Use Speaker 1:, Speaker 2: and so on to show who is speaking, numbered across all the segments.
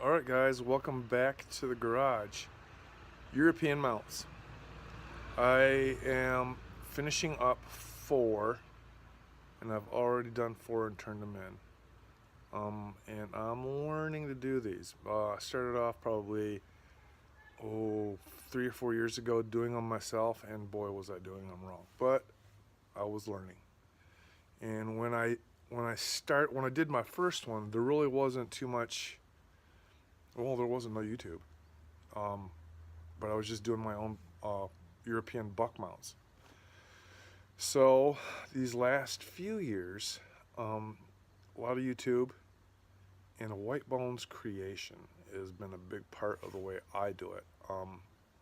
Speaker 1: Alright guys, welcome back to the garage. European mounts. I am finishing up 4 and I've already done 4 and turned them in. And I'm learning to do these. I started off probably 3 or 4 years ago doing them myself, and boy was I doing them wrong. But I was learning. And when I did my first one, there really wasn't too much. Well, there wasn't no YouTube. But I was just doing my own European buck mounts. So these last few years, a lot of YouTube and White Bones creation has been a big part of the way I do it.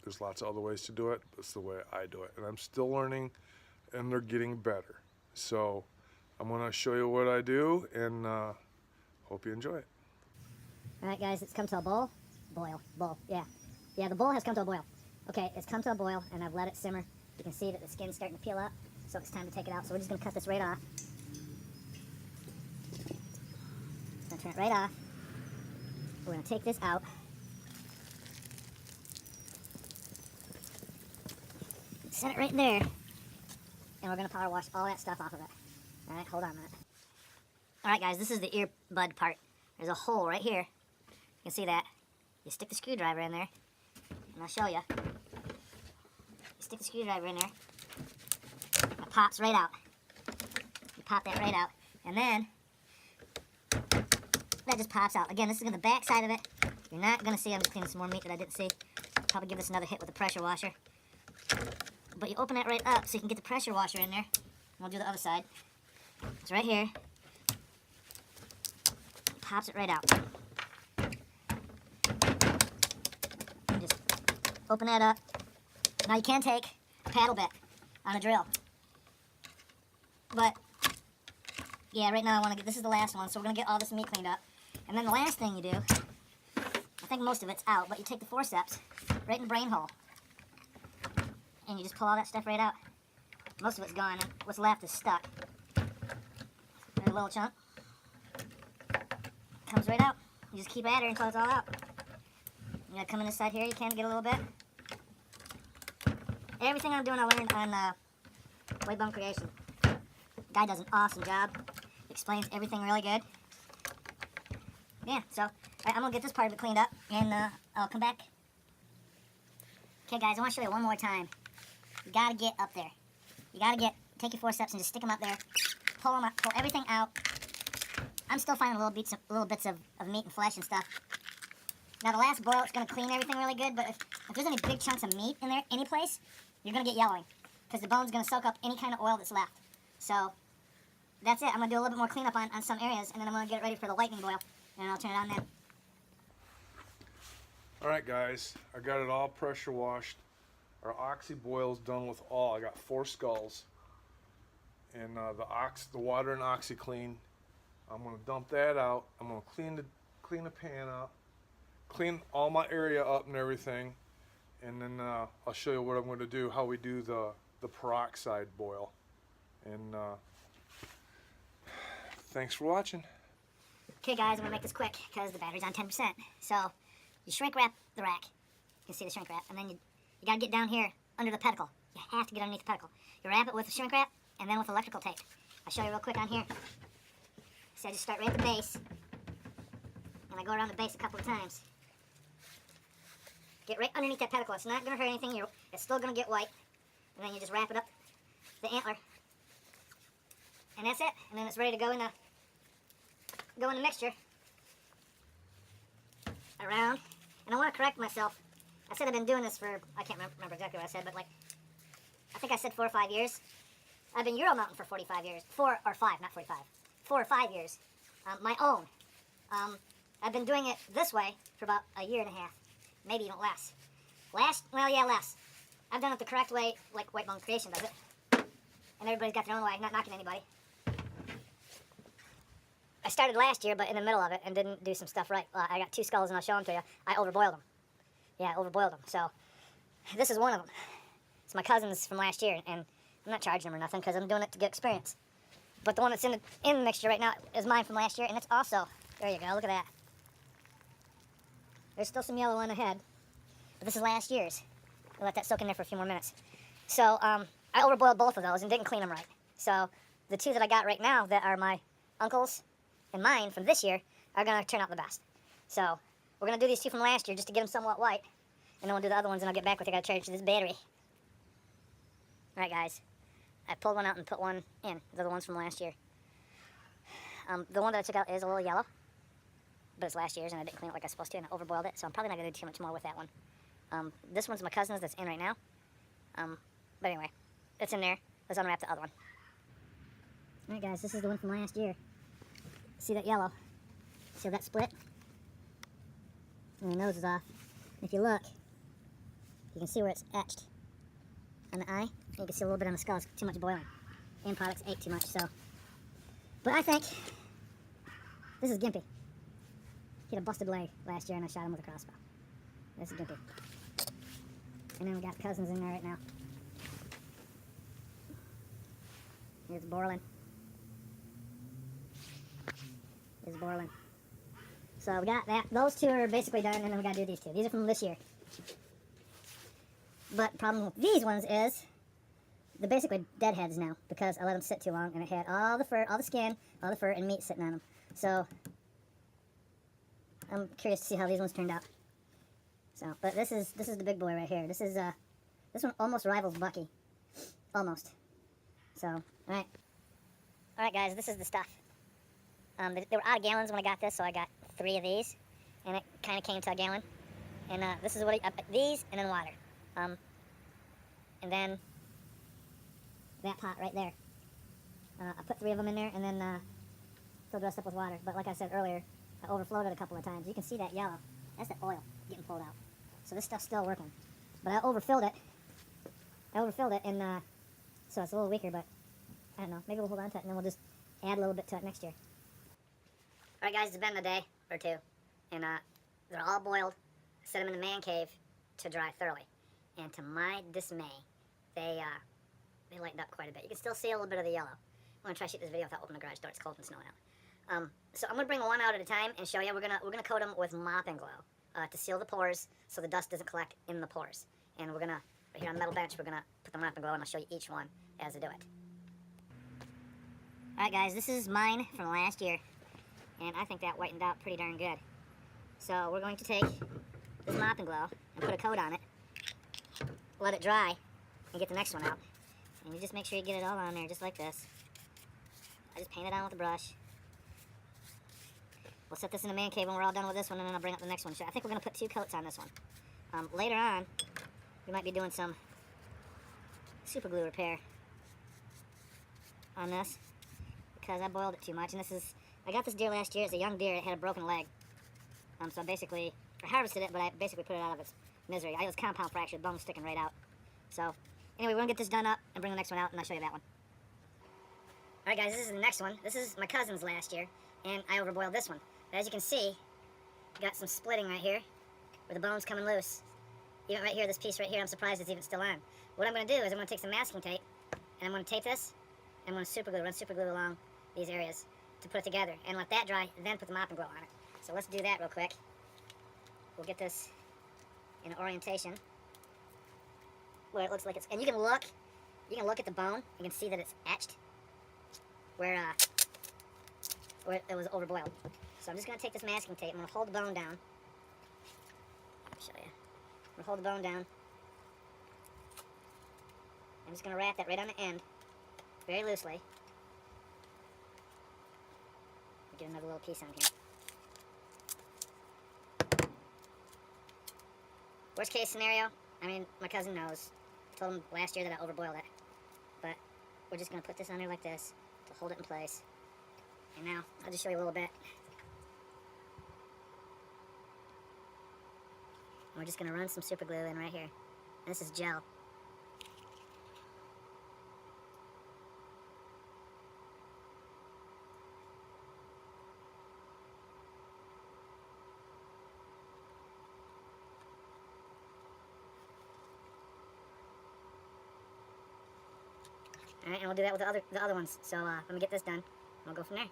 Speaker 1: There's lots of other ways to do it, but it's the way I do it. And I'm still learning, and they're getting better. So I'm going to show you what I do, and hope you enjoy it.
Speaker 2: Alright guys, it's come to a boil, yeah. Yeah, the boil has come to a boil. Okay, it's come to a boil, and I've let it simmer. You can see that the skin's starting to peel up, so it's time to take it out. So we're just going to cut this right off. Going to turn it right off. We're going to take this out. Set it right there. And we're going to power wash all that stuff off of it. Alright, hold on a minute. Alright guys, this is the earbud part. There's a hole right here. You can see that. You stick the screwdriver in there, and I'll show you. You stick the screwdriver in there, it pops right out. You pop that right out, and then that just pops out. Again, this is on the back side of it. You're not going to see, I'm just cleaning some more meat that I didn't see. Probably give this another hit with the pressure washer. But you open that right up so you can get the pressure washer in there. And we'll do the other side. It's right here. Pops it right out. And just open that up. Now you can take a paddle bit on a drill. But, yeah, right now I want to get, this is the last one, so we're going to get all this meat cleaned up. And then the last thing you do, I think most of it's out, but you take the forceps right in the brain hole. And you just pull all that stuff right out. Most of it's gone, and what's left is stuck. There's a little chunk. Comes right out. You just keep at her until it's all out. You gotta come in this side here, you can get a little bit. Everything I'm doing I learned on White Bone Creation. The guy does an awesome job. Explains everything really good. Yeah, so I'm gonna get this part of it cleaned up, and I'll come back. Okay guys, I wanna show you one more time. You gotta get up there. You gotta take your forceps and just stick them up there. Pull them up, pull everything out. I'm still finding little bits of meat and flesh and stuff. Now the last boil, it's going to clean everything really good, but if there's any big chunks of meat in there, any place, you're going to get yellowing. Because the bone's going to soak up any kind of oil that's left. So, that's it. I'm going to do a little bit more cleanup on some areas, and then I'm going to get it ready for the lightning boil. And I'll turn it on then.
Speaker 1: Alright guys, I got it all pressure washed. Our oxy boil's done with all. I got 4 skulls. And the water and OxiClean. I'm going to dump that out. I'm going to clean the pan up, clean all my area up and everything, and then I'll show you what I'm going to do, how we do the peroxide boil. And thanks for watching.
Speaker 2: Okay guys, I'm going to make this quick because the battery's on 10%. So, you shrink wrap the rack. You can see the shrink wrap. And then you got to get down here under the pedicle. You have to get underneath the pedicle. You wrap it with shrink wrap and then with electrical tape. I'll show you real quick on here. So I just start right at the base, and I go around the base a couple of times. Get right underneath that pedicle. It's not going to hurt anything. It's still going to get white. And then you just wrap it up the antler. And that's it. And then it's ready to go in the mixture. Around. And I want to correct myself. I said I've been doing this for, I can't remember exactly what I said, but like, I think I said 4 or 5 years. I've been Euro mounting for 45 years. 4 or 5, not 45. 4 or 5 years. My own. I've been doing it this way for about a year and a half. Maybe even less. Less. I've done it the correct way, like White Bone Creation does it. And everybody's got their own way, not knocking anybody. I started last year, but in the middle of it, and didn't do some stuff right. I got 2 skulls, and I'll show them to you. I overboiled them. Yeah, I overboiled them. So, this is one of them. It's my cousin's from last year, and I'm not charging them or nothing, because I'm doing it to get experience. But the one that's in the mixture right now is mine from last year, and it's also, there you go, look at that. There's still some yellow on the head, but this is last year's. I'll let that soak in there for a few more minutes. So I overboiled both of those and didn't clean them right. So the two that I got right now that are my uncle's and mine from this year are going to turn out the best. So we're going to do these two from last year just to get them somewhat white. And then we'll do the other ones and I'll get back with you. I got to charge this battery. Alright guys, I pulled one out and put one in. The other ones from last year. The one that I took out is a little yellow. But it's last year's and I didn't clean it like I was supposed to and I overboiled it. So I'm probably not going to do too much more with that one. This one's my cousin's that's in right now. But anyway, it's in there. Let's unwrap the other one. Alright guys, this is the one from last year. See that yellow? See that split? And the nose is off. If you look, you can see where it's etched on the eye. And you can see a little bit on the skull. It's too much boiling. And products ate too much, so. But I think this is Gimpy. He had a busted leg last year and I shot him with a crossbow. This is Gimpy. And then we got cousins in there right now. Here's Borland. Here's Borland. So we got that. Those two are basically done, and then we got to do these two. These are from this year. But the problem with these ones is they're basically deadheads now because I let them sit too long, and it had all the fur, all the skin, all the fur, and meat sitting on them. So I'm curious to see how these ones turned out. So, but this is the big boy right here. This one almost rivals Bucky, almost. So, all right, guys, this is the stuff. They were out of gallons when I got this, so I got 3 of these, and it kind of came to a gallon. And this is what these, and then water, and then that pot right there. I put 3 of them in there, and then filled the rest up with water. But like I said earlier, I overflowed it a couple of times. You can see that yellow. That's the oil getting pulled out. So this stuff's still working. But I overfilled it. And so it's a little weaker, but I don't know. Maybe we'll hold on to it, and then we'll just add a little bit to it next year. Alright guys, it's been a day or two, and they're all boiled. I set them in the man cave to dry thoroughly. And to my dismay, they lightened up quite a bit. You can still see a little bit of the yellow. I'm going to try to shoot this video without opening the garage door. It's cold and snowing out. So I'm going to bring one out at a time and show you. We're gonna coat them with Mopping Glow to seal the pores so the dust doesn't collect in the pores. And we're going to, right here on the metal bench, we're going to put the Mopping Glow, and I'll show you each one as I do it. Alright guys, this is mine from last year. And I think that whitened out pretty darn good. So we're going to take this Mopping Glow and put a coat on it, let it dry, and get the next one out. And you just make sure you get it all on there, just like this. I just paint it on with a brush. We'll set this in the man cave when we're all done with this one, and then I'll bring up the next one. So I think we're going to put 2 coats on this one. Later on, we might be doing some super glue repair on this because I boiled it too much. And I got this deer last year. It's a young deer. It had a broken leg. So I harvested it, but I basically put it out of its misery. It was compound fracture, the bone was sticking right out. So anyway, we're going to get this done up and bring the next one out, and I'll show you that one. Alright guys, this is the next one. This is my cousin's last year, and I overboiled this one. But as you can see, got some splitting right here, where the bone's coming loose. Even right here, this piece right here, I'm surprised it's even still on. What I'm going to do is I'm going to take some masking tape, and I'm going to tape this, and I'm going to run super glue along these areas to put it together, and let that dry, and then put the Mopping Glow on it. So let's do that real quick. We'll get this in an orientation where it looks like it's, and you can look at the bone, you can see that it's etched where it was overboiled. So I'm just going to take this masking tape, I'm going to hold the bone down. I'll show you. I'm going to hold the bone down. I'm just going to wrap that right on the end, very loosely. Get another little piece on here. Worst case scenario, I mean, my cousin knows. I told him last year that I overboiled it. But we're just going to put this on there like this to hold it in place. And now, I'll just show you a little bit. And we're just going to run some super glue in right here. And this is gel. Alright, and we'll do that with the other ones. So let me get this done, and we'll go from there.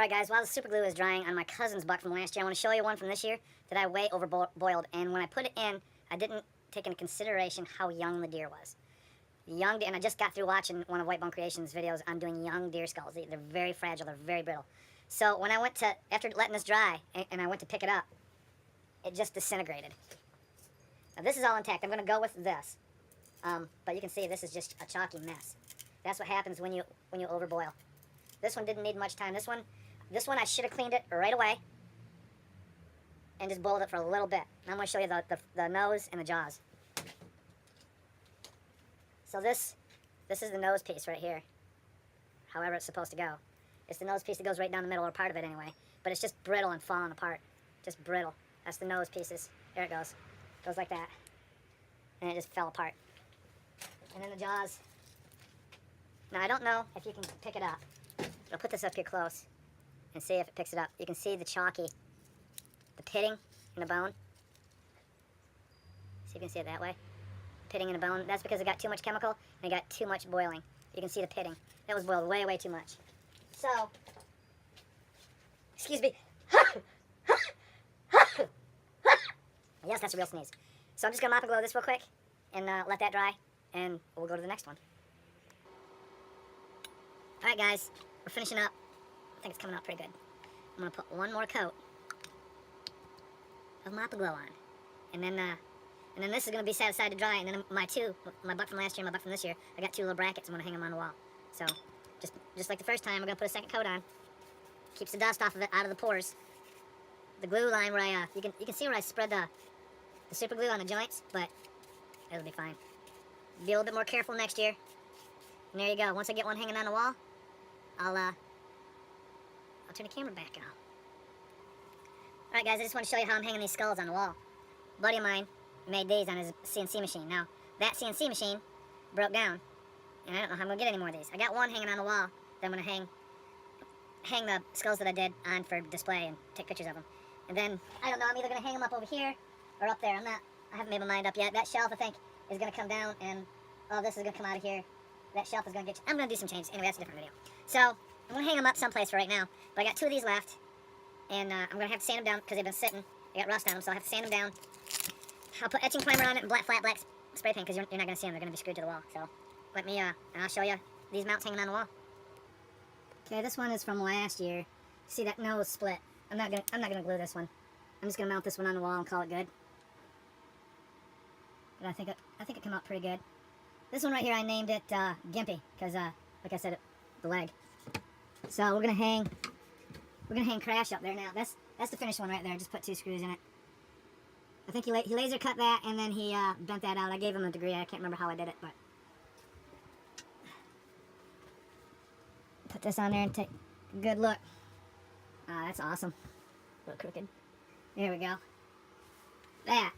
Speaker 2: Alright guys, while the super glue is drying on my cousin's buck from last year, I want to show you one from this year that I way overboiled. And when I put it in, I didn't take into consideration how young the deer was. Young deer, and I just got through watching one of White Bone Creations videos on doing young deer skulls. They're very fragile, they're very brittle. So when I went to, after letting this dry, and I went to pick it up, it just disintegrated. Now this is all intact. I'm going to go with this. But you can see this is just a chalky mess. That's what happens when you overboil. This one didn't need much time. This one I should have cleaned it right away and just boiled it for a little bit. Now I'm going to show you the nose and the jaws. So this is the nose piece right here, however it's supposed to go. It's the nose piece that goes right down the middle, or part of it anyway. But it's just brittle and falling apart. Just brittle. That's the nose pieces. There it goes. Goes like that. And it just fell apart. And then the jaws. Now I don't know if you can pick it up. I'll put this up here close and see if it picks it up. You can see the chalky, the pitting in the bone. See if you can see it that way. Pitting in the bone. That's because it got too much chemical and it got too much boiling. You can see the pitting. That was boiled way, way too much. So, excuse me. Yes, that's a real sneeze. So I'm just going to mop and glow this real quick and let that dry, and we'll go to the next one. Alright guys, we're finishing up. I think it's coming out pretty good. I'm going to put one more coat of mop and glow on. And then this is going to be set aside to dry, and then my buck from last year and my buck from this year, I got two little brackets. I'm going to hang them on the wall. So, just like the first time, we're going to put a second coat on. Keeps the dust off of it, out of the pores. The glue line where you can see where I spread the super glue on the joints, but it'll be fine. Be a little bit more careful next year. And there you go. Once I get one hanging on the wall, I'll turn the camera back on. Alright guys, I just want to show you how I'm hanging these skulls on the wall. A buddy of mine made these on his CNC machine. Now, that CNC machine broke down, and I don't know how I'm going to get any more of these. I got one hanging on the wall that I'm going to hang the skulls that I did on for display and take pictures of them. And then, I don't know, I'm either going to hang them up over here or up there. I haven't made my mind up yet. That shelf, I think, is going to come down, and all this is going to come out of here. That shelf is going to get... I'm going to do some changes. Anyway, that's a different video. So, I'm going to hang them up someplace for right now. But I got two of these left, and I'm going to have to sand them down because they've been sitting. They got rust on them, so I'll have to sand them down. I'll put etching primer on it and flat black spray paint because you're not going to see them. They're going to be screwed to the wall. So, let me, and I'll show you these mounts hanging on the wall. Okay, this one is from last year. See that nose split? I'm not gonna glue this one. I'm just gonna mount this one on the wall and call it good. But I think it came out pretty good. This one right here, I named it Gimpy because, like I said, the leg. So we're gonna hang Crash up there now. That's the finished one right there. Just put 2 screws in it. I think he laser cut that and then he bent that out. I gave him a degree. I can't remember how I did it, but put this on there and take a good look. That's awesome. A little crooked. There we go. That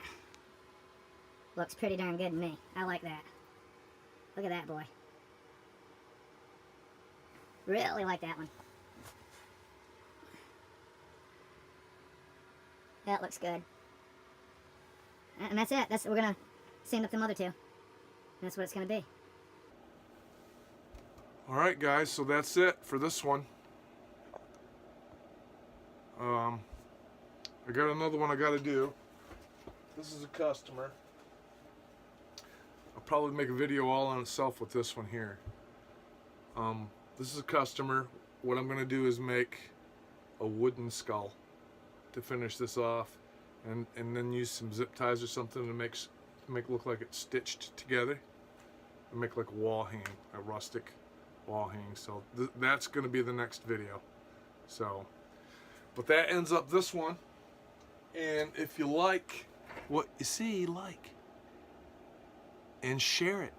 Speaker 2: looks pretty darn good to me. I like that. Look at that boy. Really like that one. That looks good. And that's it. We're gonna sand up them other two. And that's what it's gonna be.
Speaker 1: Alright guys, so that's it for this one. I got another one I gotta do. This is a customer. I'll probably make a video all on itself with this one here. This is a customer. What I'm gonna do is make a wooden skull to finish this off, and then use some zip ties or something to make it look like it's stitched together, and make like a wall hanging, a rustic wall hanging. So that's going to be the next video. So, but that ends up this one. And if you like what you see, and share it,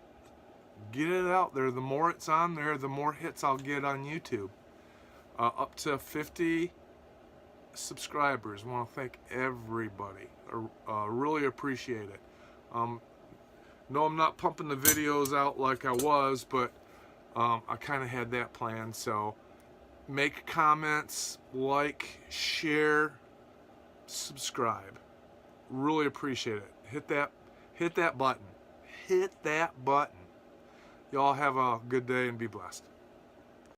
Speaker 1: get it out there. The more it's on there, the more hits I'll get on YouTube. Up to 50 subscribers. I want to thank everybody. Really appreciate it. No, I'm not pumping the videos out like I was, but I kind of had that planned. So make comments, like, share, subscribe. Really appreciate it. Hit that button. Hit that button. Y'all have a good day and be blessed.